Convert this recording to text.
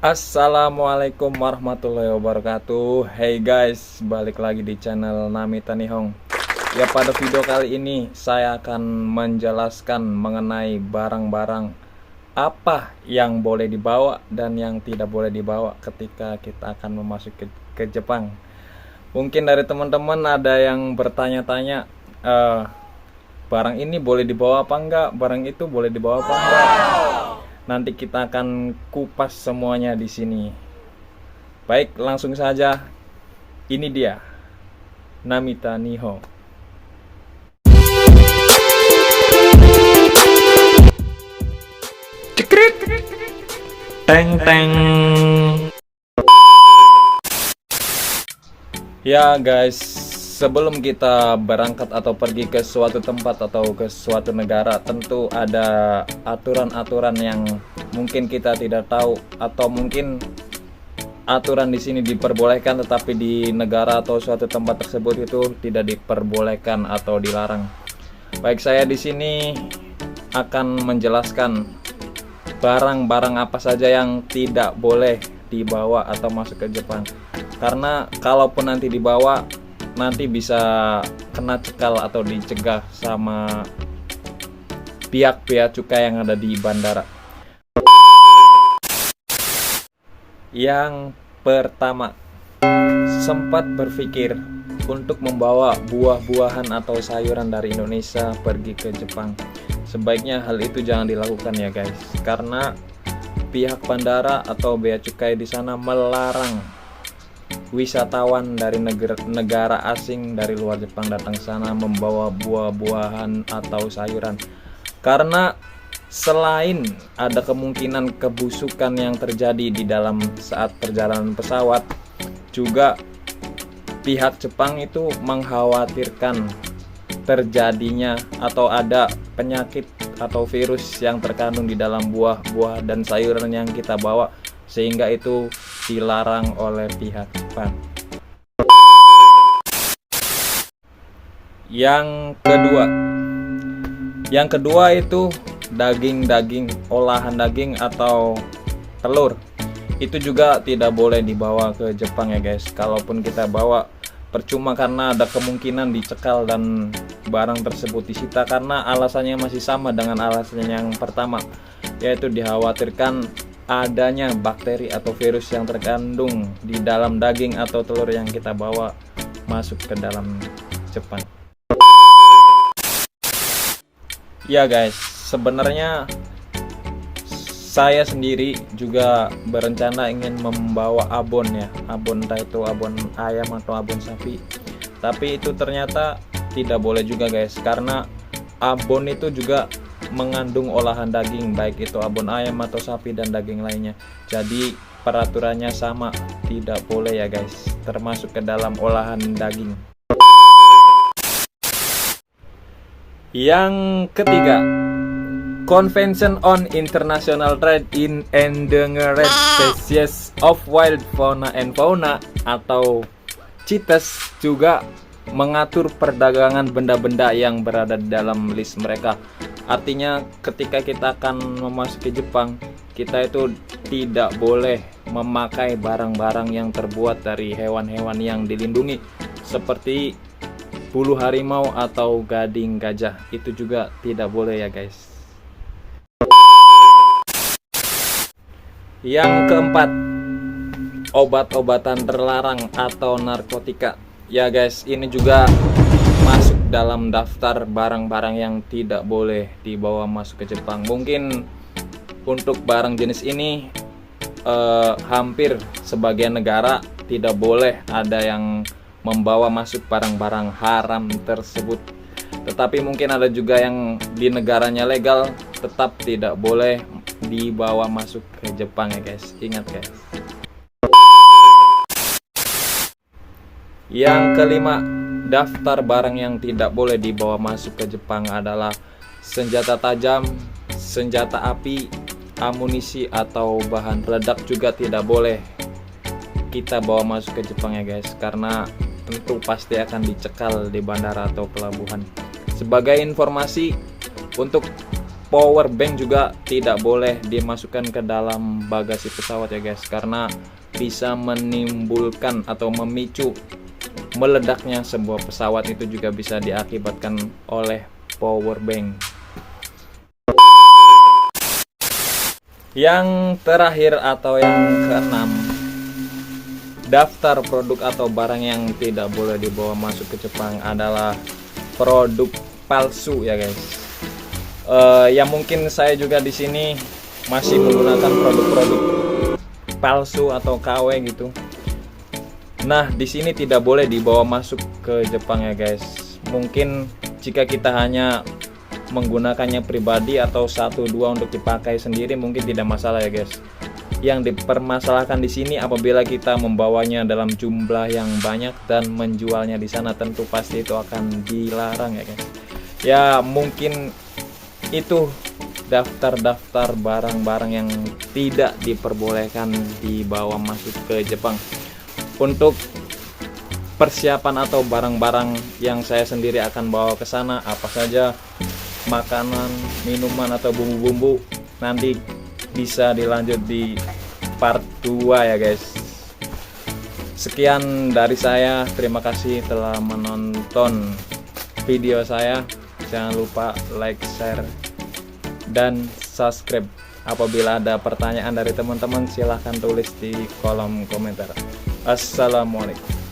Assalamualaikum warahmatullahi wabarakatuh. Hey guys, balik lagi di channel Namita Nihong. Ya, pada video kali ini saya akan menjelaskan mengenai barang-barang apa yang boleh dibawa dan yang tidak boleh dibawa ketika kita akan memasuki ke Jepang. Mungkin dari teman-teman ada yang bertanya-tanya, barang ini boleh dibawa apa enggak, barang itu boleh dibawa apa enggak. Nanti kita akan kupas semuanya di sini. Baik, langsung saja. Ini dia Namita Nihong. Cekrit. Teng teng. Ya guys, sebelum kita berangkat atau pergi ke suatu tempat atau ke suatu negara, tentu ada aturan-aturan yang mungkin kita tidak tahu, atau mungkin aturan di sini diperbolehkan tetapi di negara atau suatu tempat tersebut itu tidak diperbolehkan atau dilarang. Baik, saya di sini akan menjelaskan barang-barang apa saja yang tidak boleh dibawa atau masuk ke Jepang. Karena kalaupun nanti dibawa, nanti bisa kena cekal atau dicegah sama pihak bea cukai yang ada di bandara. Yang pertama, sempat berpikir untuk membawa buah-buahan atau sayuran dari Indonesia pergi ke Jepang. Sebaiknya hal itu jangan dilakukan ya guys, karena pihak bandara atau bea cukai di sana melarang wisatawan dari negara asing dari luar Jepang datang sana membawa buah-buahan atau sayuran, karena selain ada kemungkinan kebusukan yang terjadi di dalam saat perjalanan pesawat, juga pihak Jepang itu mengkhawatirkan terjadinya atau ada penyakit atau virus yang terkandung di dalam buah-buah dan sayuran yang kita bawa, sehingga itu dilarang oleh pihak Jepang. Yang kedua itu daging-daging, olahan daging atau telur. Itu juga tidak boleh dibawa ke Jepang ya guys. Kalaupun kita bawa, percuma, karena ada kemungkinan dicekal dan barang tersebut disita, karena alasannya masih sama dengan alasannya yang pertama, yaitu dikhawatirkan adanya bakteri atau virus yang terkandung di dalam daging atau telur yang kita bawa masuk ke dalam Jepang. Ya guys, sebenarnya saya sendiri juga berencana ingin membawa abon ya, abon, entah itu abon ayam atau abon sapi. Tapi itu ternyata tidak boleh juga guys, karena abon itu juga mengandung olahan daging, baik itu abon ayam atau sapi dan daging lainnya. Jadi peraturannya sama, tidak boleh ya guys, termasuk ke dalam olahan daging. Yang ketiga, Convention on International Trade in Endangered Species of Wild Fauna and Fauna atau CITES juga mengatur perdagangan benda-benda yang berada di dalam list mereka. Artinya ketika kita akan memasuki Jepang, kita itu tidak boleh memakai barang-barang yang terbuat dari hewan-hewan yang dilindungi seperti bulu harimau atau gading gajah. Itu juga tidak boleh ya guys. Yang keempat, obat-obatan terlarang atau narkotika. Ya guys, ini juga masuk dalam daftar barang-barang yang tidak boleh dibawa masuk ke Jepang. Mungkin untuk barang jenis ini hampir sebagian negara tidak boleh ada yang membawa masuk barang-barang haram tersebut. Tetapi mungkin ada juga yang di negaranya legal, tetap tidak boleh dibawa masuk ke Jepang ya guys. Ingat guys. Yang kelima, daftar barang yang tidak boleh dibawa masuk ke Jepang adalah senjata tajam, senjata api, amunisi atau bahan peledak juga tidak boleh kita bawa masuk ke Jepang ya guys, karena tentu pasti akan dicekal di bandara atau pelabuhan. Sebagai informasi, untuk power bank juga tidak boleh dimasukkan ke dalam bagasi pesawat ya guys, karena bisa menimbulkan atau memicu meledaknya sebuah pesawat. Itu juga bisa diakibatkan oleh power bank. Yang terakhir atau yang keenam, daftar produk atau barang yang tidak boleh dibawa masuk ke Jepang adalah produk palsu ya guys. Ya mungkin saya juga di sini masih menggunakan produk-produk palsu atau KW gitu. Nah, di sini tidak boleh dibawa masuk ke Jepang ya guys. Mungkin jika kita hanya menggunakannya pribadi atau 1-2 untuk dipakai sendiri mungkin tidak masalah ya guys. Yang dipermasalahkan di sini apabila kita membawanya dalam jumlah yang banyak dan menjualnya di sana, tentu pasti itu akan dilarang ya guys. Ya mungkin itu daftar-daftar barang-barang yang tidak diperbolehkan dibawa masuk ke Jepang. Untuk persiapan atau barang-barang yang saya sendiri akan bawa ke sana, apa saja makanan, minuman atau bumbu-bumbu, nanti bisa dilanjut di part 2 ya guys. Sekian dari saya, terima kasih telah menonton video saya. Jangan lupa like, share, dan subscribe. Apabila ada pertanyaan dari teman-teman silahkan tulis di kolom komentar. Assalamualaikum.